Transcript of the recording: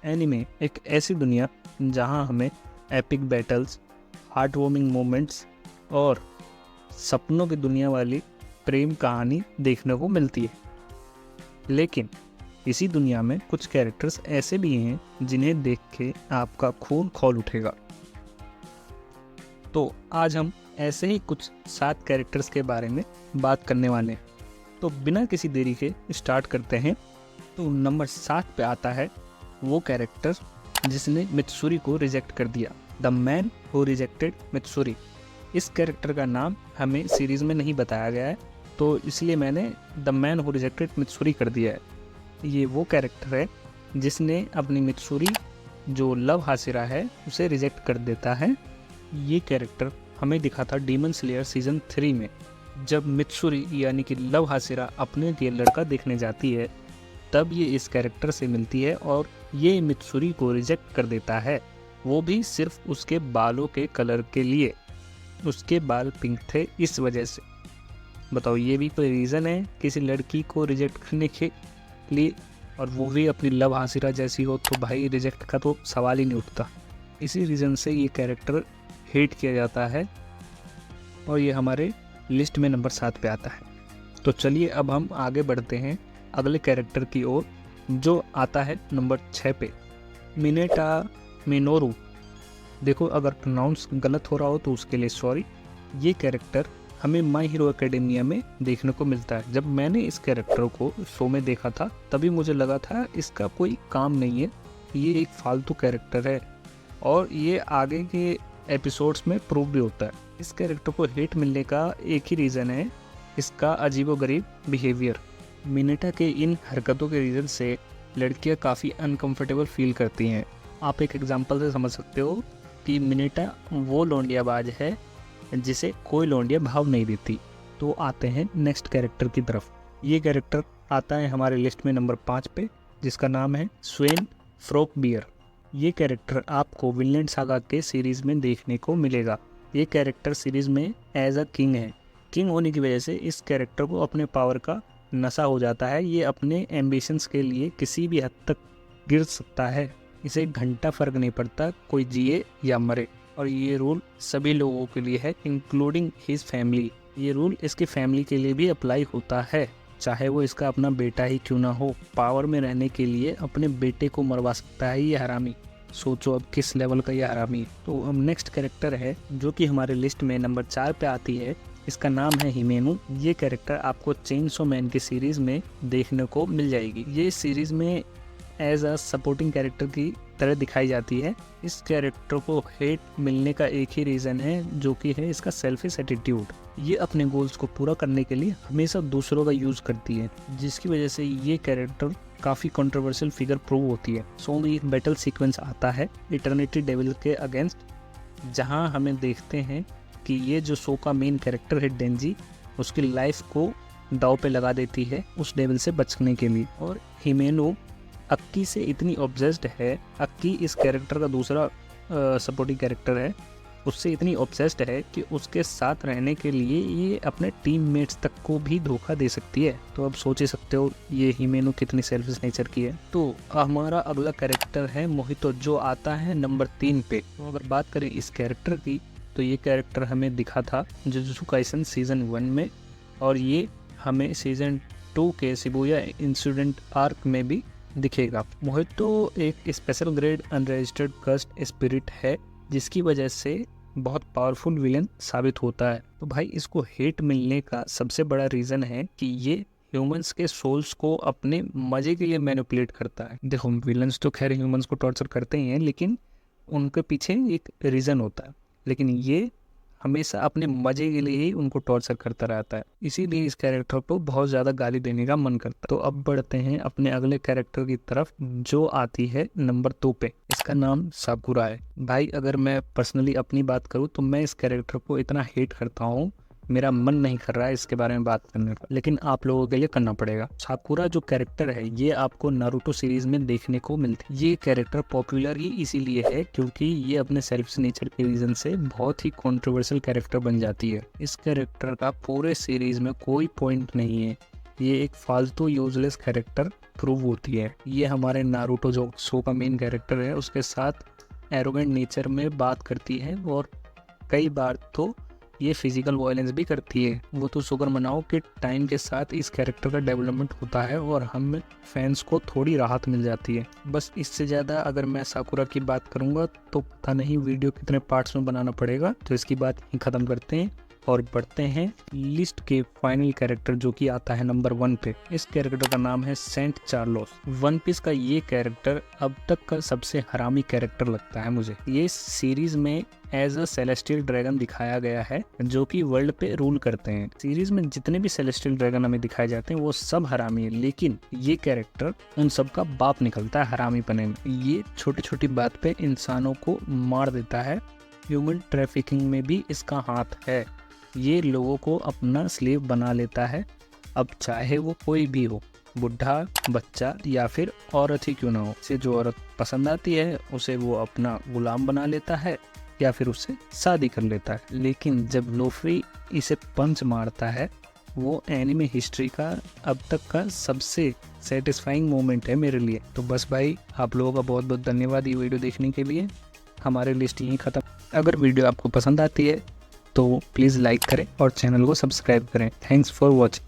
Anime एक ऐसी दुनिया जहां हमें epic battles, heart warming moments और सपनों की दुनिया वाली प्रेम कहानी देखने को मिलती है। लेकिन इसी दुनिया में कुछ कैरेक्टर्स ऐसे भी हैं जिन्हें देख के आपका खून खौल उठेगा। तो आज हम ऐसे ही कुछ 7 कैरेक्टर्स के बारे में बात करने वाले हैं। तो बिना किसी देरी के स्टार्ट करते हैं। तो नंबर 7 पे आता है वो कैरेक्टर जिसने मित्सुरी को रिजेक्ट कर दिया, the man who rejected Mitsuri. इस कैरेक्टर का नाम हमें सीरीज़ में नहीं बताया गया है, तो इसलिए मैंने the man who rejected Mitsuri कर दिया है। ये वो कैरेक्टर है जिसने अपनी मित्सुरी जो लव हासिरा है उसे रिजेक्ट कर देता है। ये कैरेक्टर हमें दिखा था डीमन स्लेयर सीज़न 3 में, जब मित्सुरी यानी कि लव हासिरा अपने लिए लड़का देखने जाती है, तब ये इस कैरेक्टर से मिलती है और ये मित्सुरी को रिजेक्ट कर देता है, वो भी सिर्फ उसके बालों के कलर के लिए। उसके बाल पिंक थे इस वजह से। बताओ, ये भी कोई रीज़न है किसी लड़की को रिजेक्ट करने के लिए? और वो भी अपनी लव हासिरा जैसी हो तो भाई रिजेक्ट का तो सवाल ही नहीं उठता। इसी रीज़न से ये कैरेक्टर हेट किया जाता है और ये हमारे लिस्ट में नंबर 7 पे आता है। तो चलिए अब हम आगे बढ़ते हैं अगले कैरेक्टर की ओर, जो आता है नंबर 6 पे, मिनेटा मिनोरू। देखो, अगर प्रोनाउंस गलत हो रहा हो तो उसके लिए सॉरी। ये कैरेक्टर हमें माई हीरो एकेडेमिया में देखने को मिलता है। जब मैंने इस कैरेक्टर को शो में देखा था तभी मुझे लगा था इसका कोई काम नहीं है, ये एक फालतू कैरेक्टर है, और ये आगे के एपिसोड्स में प्रूव भी होता है। इस कैरेक्टर को हेट मिलने का एक ही रीज़न है, इसका अजीबोगरीब बिहेवियर। मिनेटा के इन हरकतों के रीज़न से लड़कियां काफ़ी अनकंफर्टेबल फील करती हैं। आप एक एग्जांपल से समझ सकते हो कि मिनेटा वो लौंडियाबाज है जिसे कोई लौंडिया भाव नहीं देती। तो आते हैं नेक्स्ट कैरेक्टर की तरफ। ये कैरेक्टर आता है हमारे लिस्ट में नंबर 5 पे, जिसका नाम है स्वेन फ्रोकबियर। ये कैरेक्टर आपको विनलैंड सागा के सीरीज़ में देखने को मिलेगा। ये कैरेक्टर सीरीज़ में एज अ किंग है। किंग होने की वजह से इस कैरेक्टर को अपने पावर का नशा हो जाता है। ये अपने एम्बिशंस के लिए किसी भी हद तक गिर सकता है, इसे एक घंटा फ़र्क नहीं पड़ता कोई जिए या मरे। और ये रूल सभी लोगों के लिए है, इंक्लूडिंग हिज फैमिली। ये रूल इसकी फैमिली के लिए भी अप्लाई होता है, चाहे वो इसका अपना बेटा ही क्यों ना हो। पावर में रहने के लिए अपने बेटे को मरवा सकता है ये हरामी। सोचो अब किस लेवल का ये हरामी है। तो अब नेक्स्ट कैरेक्टर है जो कि हमारे लिस्ट में नंबर 4 पे आती है। इसका नाम है हिमेनु। ये कैरेक्टर आपको चेनसो मैन की सीरीज़ में देखने को मिल जाएगी। ये सीरीज़ में एज अ सपोर्टिंग कैरेक्टर की तरह दिखाई जाती है। इस कैरेक्टर को हेट मिलने का एक ही रीज़न है, जो कि है इसका सेल्फिश एटीट्यूड। ये अपने गोल्स को पूरा करने के लिए हमेशा दूसरों का यूज़ करती है, जिसकी वजह से ये कैरेक्टर काफ़ी कंट्रोवर्शियल फिगर प्रूव होती है। सो एक बैटल सीक्वेंस आता है इटर्निटी डेविल के अगेंस्ट, जहाँ हमें देखते हैं कि ये जो शो का मेन कैरेक्टर है डेंजी, उसकी लाइफ को दाव पे लगा देती है उस डेविल से बचने के लिए। और हिमेनु अक्की से इतनी ऑब्सेस्ड है, अक्की इस कैरेक्टर का दूसरा सपोर्टिंग कैरेक्टर है, उससे इतनी ऑब्सेस्ड है कि उसके साथ रहने के लिए ये अपने टीममेट्स तक को भी धोखा दे सकती है। तो अब सोच ही सकते हो ये हिमेनु कितनी सेल्फिश नेचर की है। तो हमारा अगला कैरेक्टर है मोहितो, जो आता है नंबर 3 पे। तो अगर बात करें इस कैरेक्टर की, तो ये कैरेक्टर हमें दिखा था जुजुत्सु काइसन सीज़न 1 में, और ये हमें सीज़न 2 के शिबुया इंसिडेंट आर्क में भी दिखेगा। मोहितो एक special grade unregistered cursed spirit है, जिसकी वजह से बहुत पावरफुल विलन साबित होता है। तो भाई इसको हेट मिलने का सबसे बड़ा रीज़न है कि ये ह्यूमंस के सोल्स को अपने मज़े के लिए मैनिपुलेट करता है। देखो, विलन्स तो खैर ह्यूमंस को टॉर्चर करते ही हैं, लेकिन उनके पीछे एक रीज़न होता है, लेकिन ये हमेशा अपने मज़े के लिए ही उनको टॉर्चर करता रहता है। इसीलिए इस कैरेक्टर को बहुत ज़्यादा गाली देने का मन करता है। तो अब बढ़ते हैं अपने अगले कैरेक्टर की तरफ, जो आती है नंबर 2 पे। इसका नाम साकुरा है। भाई अगर मैं पर्सनली अपनी बात करूँ तो मैं इस कैरेक्टर को इतना हेट करता हूँ, मेरा मन नहीं कर रहा है इसके बारे में बात करने का, लेकिन आप लोगों के लिए करना पड़ेगा। साकुरा जो कैरेक्टर है ये आपको नारुतो सीरीज में देखने को मिलती है। ये कैरेक्टर पॉपुलर ही इसीलिए है क्योंकि ये अपने सेल्फ नेचर के रीजन से बहुत ही कंट्रोवर्शियल कैरेक्टर बन जाती है। इस कैरेक्टर का पूरे सीरीज में कोई पॉइंट नहीं है ये एक फालतू यूजलेस कैरेक्टर प्रूव होती है। ये हमारे नारुतो जो शो का मेन कैरेक्टर है उसके साथ एरोगेंट नेचर में बात करती है और कई बार तो ये फिजिकल वायलेंस भी करती है। वो तो शुक्र मनाओ कि टाइम के साथ इस कैरेक्टर का डेवलपमेंट होता है और हम फैंस को थोड़ी राहत मिल जाती है। बस इससे ज़्यादा अगर मैं साकुरा की बात करूँगा तो पता नहीं वीडियो कितने पार्ट्स में बनाना पड़ेगा। तो इसकी बात यहीं ख़त्म करते हैं और बढ़ते हैं लिस्ट के फाइनल कैरेक्टर जो कि आता है नंबर 1 पे। इस कैरेक्टर का नाम है सेंट चार्लोस। वन पीस का ये कैरेक्टर अब तक का सबसे हरामी कैरेक्टर लगता है मुझे। ये सीरीज में एज अ सेलेस्टियल ड्रैगन दिखाया गया है जो कि वर्ल्ड पे रूल करते हैं। सीरीज में जितने भी सेलेस्टियल ड्रैगन हमें दिखाए जाते हैं वो सब हरामी है, लेकिन ये कैरेक्टर उन सब का बाप निकलता है हरामी पने में। ये छोटी छोटी बात पे इंसानों को मार देता है। ह्यूमन ट्रैफिकिंग में भी इसका हाथ है। ये लोगों को अपना स्लेव बना लेता है, अब चाहे वो कोई भी हो, बुढ़ा, बच्चा या फिर औरत ही क्यों ना हो। उसे जो औरत पसंद आती है उसे वो अपना गुलाम बना लेता है या फिर उससे शादी कर लेता है। लेकिन जब लूफी इसे पंच मारता है वो एनिमे हिस्ट्री का अब तक का सबसे सेटिस्फाइंग मोमेंट है मेरे लिए। तो बस भाई, आप लोगों का बहुत बहुत धन्यवाद ये वीडियो देखने के लिए। हमारी लिस्ट यहीं ख़त्म। अगर वीडियो आपको पसंद आती है तो प्लीज़ लाइक करें और चैनल को सब्सक्राइब करें। Thanks for watching.